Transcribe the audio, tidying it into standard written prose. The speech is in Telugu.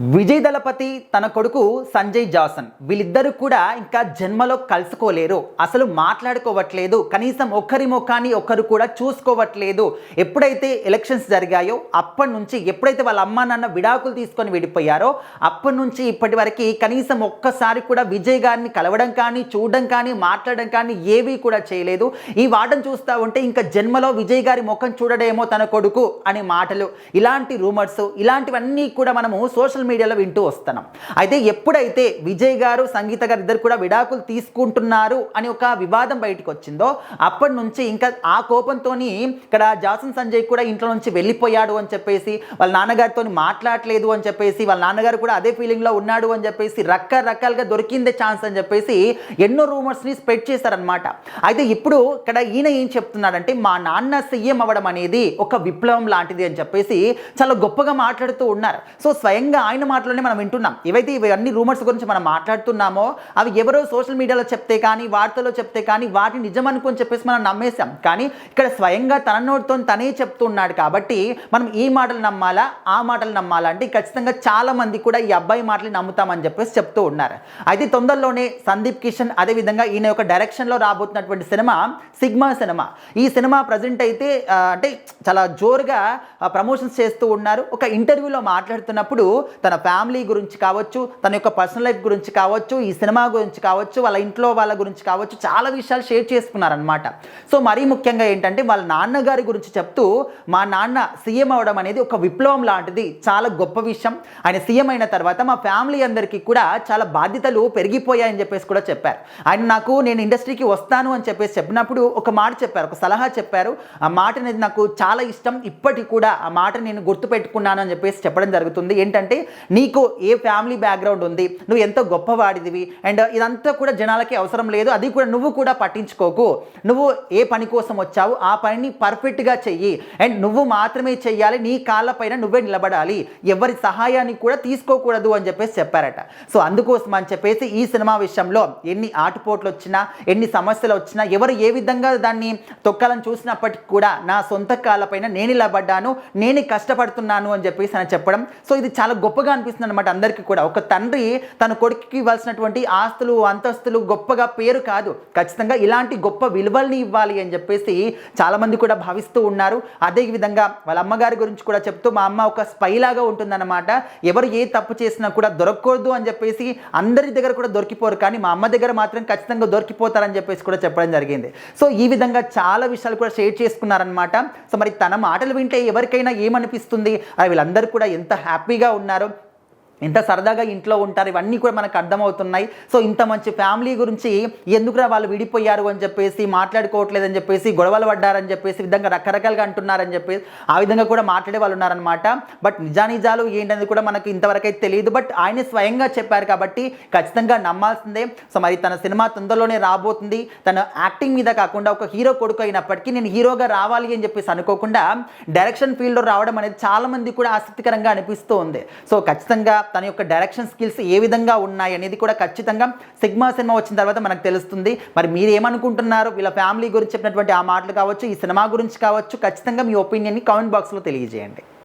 విజయ్ దళపతి తన కొడుకు సంజయ్ జాసన్ వీళ్ళిద్దరూ కూడా ఇంకా జన్మలో కలుసుకోలేరు, అసలు మాట్లాడుకోవట్లేదు, కనీసం ఒకరి ముఖాన్ని ఒకరు కూడా చూసుకోవట్లేదు. ఎప్పుడైతే ఎలక్షన్స్ జరిగాయో అప్పటి నుంచి, ఎప్పుడైతే వాళ్ళ అమ్మ నాన్న విడాకులు తీసుకొని విడిపోయారో అప్పటి నుంచి ఇప్పటి వరకు కనీసం ఒక్కసారి కూడా విజయ్ గారిని కలవడం కానీ, చూడడం కానీ, మాట్లాడడం కానీ ఏవీ కూడా చేయలేదు. ఈ వాటను చూస్తూ ఉంటే ఇంకా జన్మలో విజయ్ గారి ముఖం చూడడేమో తన కొడుకు అనే మాటలు, ఇలాంటి రూమర్స్, ఇలాంటివన్నీ కూడా మనము సోషల్ మీడియాలో వింటూ వస్తున్నాం. అయితే ఎప్పుడైతే విజయ్ గారు, సంగీత గారు ఇద్దరు కూడా విడాకులు తీసుకుంటున్నారు అని ఒక వివాదం బయటకు వచ్చిందో అప్పటి నుంచి ఇంకా ఆ కోపంతో ఇక్కడ జాసన్ సంజయ్ కూడా ఇంట్లో నుంచి వెళ్ళిపోయాడు అని చెప్పేసి, వాళ్ళ నాన్నగారితో మాట్లాడలేదు అని చెప్పేసి, వాళ్ళ నాన్నగారు కూడా అదే ఫీలింగ్లో ఉన్నాడు అని చెప్పేసి, రకరకాలుగా దొరికిందే ఛాన్స్ అని చెప్పేసి ఎన్నో రూమర్స్ని స్ప్రెడ్ చేశారనమాట. అయితే ఇప్పుడు ఇక్కడ ఈయన ఏం చెప్తున్నాడంటే, మా నాన్న సీఎం అవ్వడం అనేది ఒక విప్లవం లాంటిది అని చెప్పేసి చాలా గొప్పగా మాట్లాడుతూ ఉన్నారు. సో స్వయంగా ఆయన మాటలోనే మనం వింటున్నాం. ఏవైతే ఇవన్నీ రూమర్స్ గురించి మనం మాట్లాడుతున్నామో అవి ఎవరో సోషల్ మీడియాలో చెప్తే కానీ, వార్తల్లో చెప్తే కానీ వాటిని నిజం అనుకొని చెప్పేసి మనం నమ్మేశాం. కానీ ఇక్కడ స్వయంగా తన నోటితో తనే చెప్తున్నాడు కాబట్టి మనం ఈ మాటలు నమ్మాలా, ఆ మాటలు నమ్మాలా అంటే ఖచ్చితంగా చాలా మంది కూడా ఈ అబ్బాయి మాటలు నమ్ముతామని చెప్పేసి చెప్తూ ఉన్నారు. అయితే తొందరలోనే సందీప్ కిషన్, అదేవిధంగా ఈయన యొక్క డైరెక్షన్లో రాబోతున్నటువంటి సినిమా సిగ్మా సినిమా. ఈ సినిమా ప్రజెంట్ అయితే అంటే చాలా జోరుగా ప్రమోషన్స్ చేస్తూ ఉన్నారు. ఒక ఇంటర్వ్యూలో మాట్లాడుతున్నప్పుడు తన ఫ్యామిలీ గురించి కావచ్చు, తన యొక్క పర్సనల్ లైఫ్ గురించి కావచ్చు, ఈ సినిమా గురించి కావచ్చు, వాళ్ళ ఇంట్లో వాళ్ళ గురించి కావచ్చు, చాలా విషయాలు షేర్ చేసుకున్నారనమాట. సో మరీ ముఖ్యంగా ఏంటంటే వాళ్ళ నాన్నగారి గురించి చెప్తూ, మా నాన్న సీఎం అవడం అనేది ఒక విప్లవం లాంటిది, చాలా గొప్ప విషయం. ఆయన సీఎం అయిన తర్వాత మా ఫ్యామిలీ అందరికీ కూడా చాలా బాధ్యతలు పెరిగిపోయాయని చెప్పేసి కూడా చెప్పారు. ఆయన నేను ఇండస్ట్రీకి వస్తాను అని చెప్పేసి చెప్పినప్పుడు ఒక మాట చెప్పారు, ఒక సలహా చెప్పారు. ఆ మాట అనేది నాకు చాలా ఇష్టం, ఇప్పటికి కూడా ఆ మాట నేను గుర్తుపెట్టుకున్నాను అని చెప్పేసి చెప్పడం జరుగుతుంది. ఏంటంటే, నీకు ఏ ఫ్యామిలీ బ్యాక్గ్రౌండ్ ఉంది, నువ్వు ఎంతో గొప్పవాడిదివి, అండ్ ఇదంతా కూడా జనాలకి అవసరం లేదు, అది కూడా నువ్వు కూడా పట్టించుకోకు, నువ్వు ఏ పని కోసం వచ్చావు ఆ పనిని పర్ఫెక్ట్గా చెయ్యి, అండ్ నువ్వు మాత్రమే చెయ్యాలి, నీ కాళ్ళపైన నువ్వే నిలబడాలి, ఎవరి సహాయాన్ని కూడా తీసుకోకూడదు అని చెప్పేసి చెప్పారట. సో అందుకోసం అని చెప్పేసి ఈ సినిమా విషయంలో ఎన్ని ఆటుపోట్లు వచ్చినా, ఎన్ని సమస్యలు వచ్చినా, ఎవరు ఏ విధంగా దాన్ని తొక్కాలని చూసినప్పటికీ కూడా నా సొంత కాళ్ళపైన నేను నిలబడ్డాను, నేను కష్టపడుతున్నాను అని చెప్పేసి అని చెప్పడం. సో ఇది చాలా గొప్పగా అనిపిస్తుంది అనమాట అందరికీ కూడా. ఒక తండ్రి తన కొడుకుకి ఇవ్వాల్సినటువంటి ఆస్తులు, అంతస్తులు, గొప్పగా పేరు కాదు, ఖచ్చితంగా ఇలాంటి గొప్ప విలువల్ని ఇవ్వాలి అని చెప్పేసి చాలామంది కూడా భావిస్తూ ఉన్నారు. అదేవిధంగా వాళ్ళ అమ్మగారి గురించి కూడా చెప్తూ, మా అమ్మ ఒక స్పైలాగా ఉంటుందన్నమాట, ఎవరు ఏ తప్పు చేసినా కూడా దొరకకూడదు అని చెప్పేసి అందరి దగ్గర కూడా దొరికిపోరు, కానీ మా అమ్మ దగ్గర మాత్రం ఖచ్చితంగా దొరికిపోతారని చెప్పేసి కూడా చెప్పడం జరిగింది. సో ఈ విధంగా చాలా విషయాలు కూడా షేర్ చేసుకున్నారనమాట. సో మరి తన మాటలు వింటే ఎవరికైనా ఏమనిపిస్తుంది, వీళ్ళందరూ కూడా ఎంత హ్యాపీగా ఉన్నారు, ఎంత సరదాగా ఇంట్లో ఉంటారు, ఇవన్నీ కూడా మనకు అర్థమవుతున్నాయి. సో ఇంత మంచి ఫ్యామిలీ గురించి ఎందుకురా వాళ్ళు విడిపోయారు అని చెప్పేసి, మాట్లాడుకోవట్లేదని చెప్పేసి, గొడవలు పడ్డారని చెప్పేసి విధంగా రకరకాలుగా అంటున్నారని చెప్పేసి ఆ విధంగా కూడా మాట్లాడే వాళ్ళు ఉన్నారనమాట. బట్ నిజానిజాలు ఏంటనేది కూడా మనకు ఇంతవరకు అయితే తెలియదు. బట్ ఆయన స్వయంగా చెప్పారు కాబట్టి ఖచ్చితంగా నమ్మాల్సిందే. సో మరి తన సినిమా తొందరలోనే రాబోతుంది. తన యాక్టింగ్ మీద కాకుండా ఒక హీరో కొడుకు అయినప్పటికీ నేను హీరోగా రావాలి అని చెప్పేసి అనుకోకుండా డైరెక్షన్ ఫీల్డ్లో రావడం అనేది చాలామంది కూడా ఆసక్తికరంగా అనిపిస్తూ ఉంది. సో ఖచ్చితంగా తన యొక్క డైరెక్షన్ స్కిల్స్ ఏ విధంగా ఉన్నాయి అనేది కూడా ఖచ్చితంగా సిగ్మా సినిమా వచ్చిన తర్వాత మనకు తెలుస్తుంది. మరి మీరు ఏమనుకుంటున్నారు, వీళ్ళ ఫ్యామిలీ గురించి చెప్పినటువంటి ఆ మాటలు కావచ్చు, ఈ సినిమా గురించి కావచ్చు, ఖచ్చితంగా మీ ఒపీనియన్ని కామెంట్ బాక్స్లో తెలియజేయండి.